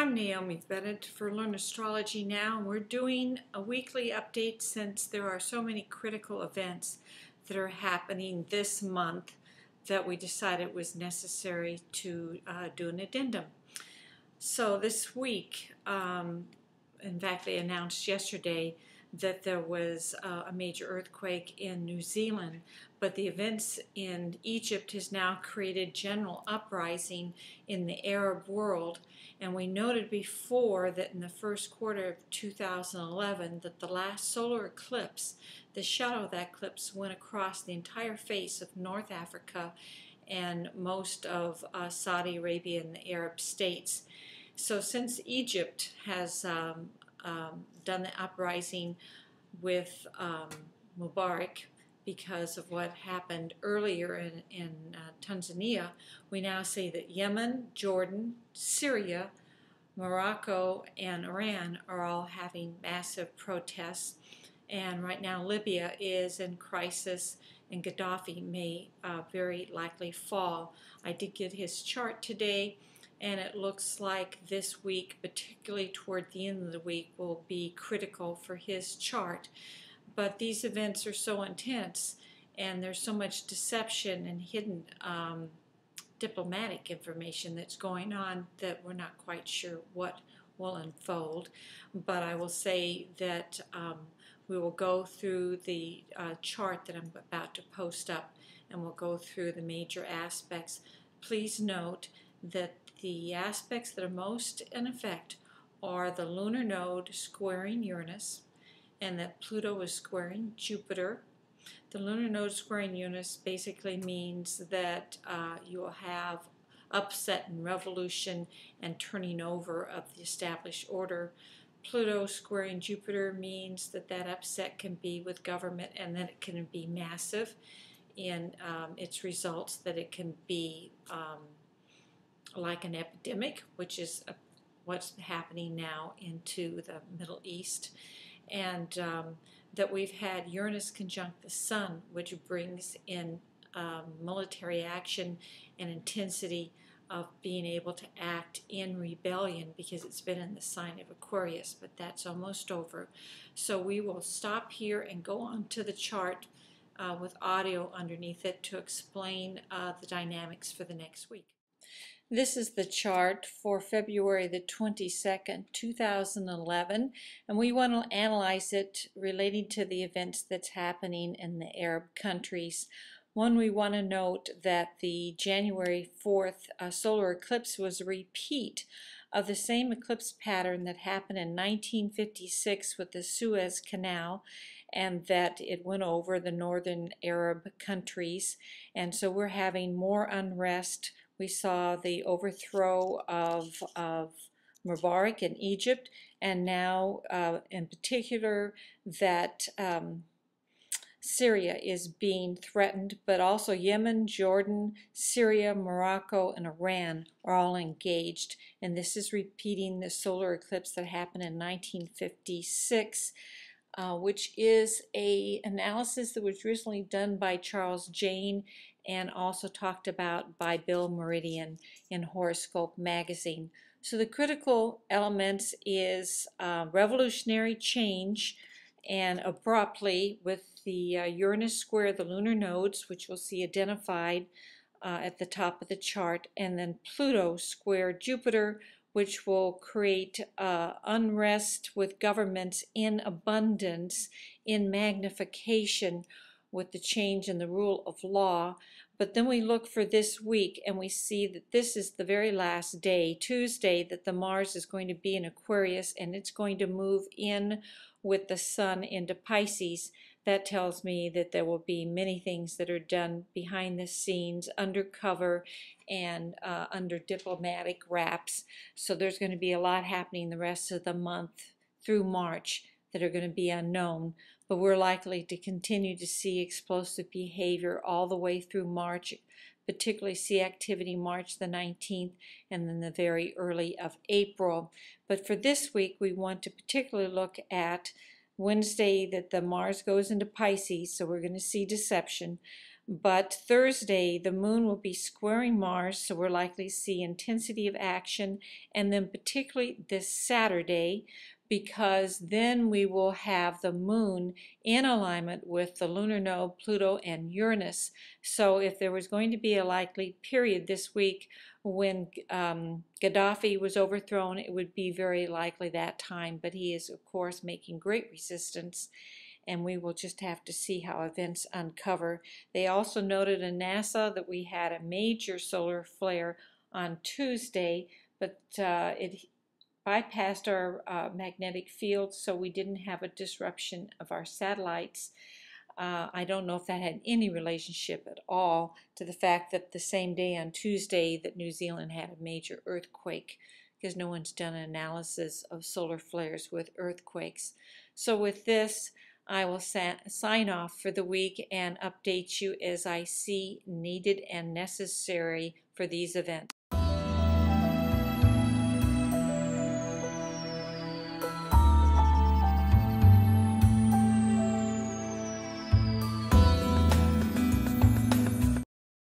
I'm Naomi Bennett for Learn Astrology Now, and we're doing a weekly update since there are so many critical events that are happening this month that we decided it was necessary to do an addendum. So this week, in fact, they announced yesterday that there was a major earthquake in New Zealand, but the events in Egypt has now created general uprising in the Arab world. And we noted before that in the first quarter of 2011 that the last solar eclipse, the shadow of that eclipse went across the entire face of North Africa and most of Saudi Arabia and the Arab states. So since Egypt has done the uprising with Mubarak because of what happened earlier in Tanzania, we now see that Yemen, Jordan, Syria, Morocco, and Iran are all having massive protests. And right now Libya is in crisis, and Gaddafi may very likely fall. I did get his chart today, and it looks like this week, particularly toward the end of the week, will be critical for his chart. But these events are so intense, and there's so much deception and hidden diplomatic information that's going on that we're not quite sure what will unfold. But I will say that we will go through the chart that I'm about to post up, and we'll go through the major aspects. Please note that the aspects that are most in effect are the lunar node squaring Uranus, and that Pluto is squaring Jupiter. The lunar node squaring Uranus basically means that you will have upset and revolution and turning over of the established order. Pluto squaring Jupiter means that that upset can be with government, and that it can be massive in its results, that it can be like an epidemic, which is what's happening now into the Middle East, and that we've had Uranus conjunct the Sun, which brings in military action and intensity of being able to act in rebellion, because it's been in the sign of Aquarius, but that's almost over. So we will stop here and go on to the chart with audio underneath it to explain the dynamics for the next week. This is the chart for February the 22nd, 2011, and we want to analyze it relating to the events that's happening in the Arab countries. One, we want to note that the January 4th solar eclipse was a repeat of the same eclipse pattern that happened in 1956 with the Suez Canal, and that it went over the northern Arab countries. And so we're having more unrest. We saw the overthrow of Mubarak in Egypt, and now in particular that Syria is being threatened, but also Yemen, Jordan, Syria, Morocco, and Iran are all engaged. And this is repeating the solar eclipse that happened in 1956, which is an analysis that was recently done by Charles Jane and also talked about by Bill Meridian in Horoscope magazine. So the critical elements is revolutionary change, and abruptly with the Uranus square the lunar nodes, which we'll see identified at the top of the chart, and then Pluto square Jupiter, which will create unrest with governments in abundance, in magnification, with the change in the rule of law. But then we look for this week, and we see that this is the very last day, Tuesday, that the Mars is going to be in Aquarius, and it's going to move in with the Sun into Pisces. That tells me that there will be many things that are done behind the scenes, undercover, and under diplomatic wraps. So there's going to be a lot happening the rest of the month through March that are going to be unknown, but we're likely to continue to see explosive behavior all the way through March, particularly see activity March the 19th and then the very early of April. But for this week, we want to particularly look at Wednesday that the Mars goes into Pisces, so we're going to see deception. But Thursday, the moon will be squaring Mars, so we're likely to see intensity of action, and then particularly this Saturday, because then we will have the moon in alignment with the lunar node, Pluto, and Uranus. So if there was going to be a likely period this week when Gaddafi was overthrown, it would be very likely that time, but he is, of course, making great resistance, and we will just have to see how events uncover. They also noted in NASA that we had a major solar flare on Tuesday, but it bypassed our magnetic field, so we didn't have a disruption of our satellites. I don't know if that had any relationship at all to the fact that the same day on Tuesday that New Zealand had a major earthquake, because no one's done an analysis of solar flares with earthquakes. So with this, I will sign off for the week and update you as I see needed and necessary for these events.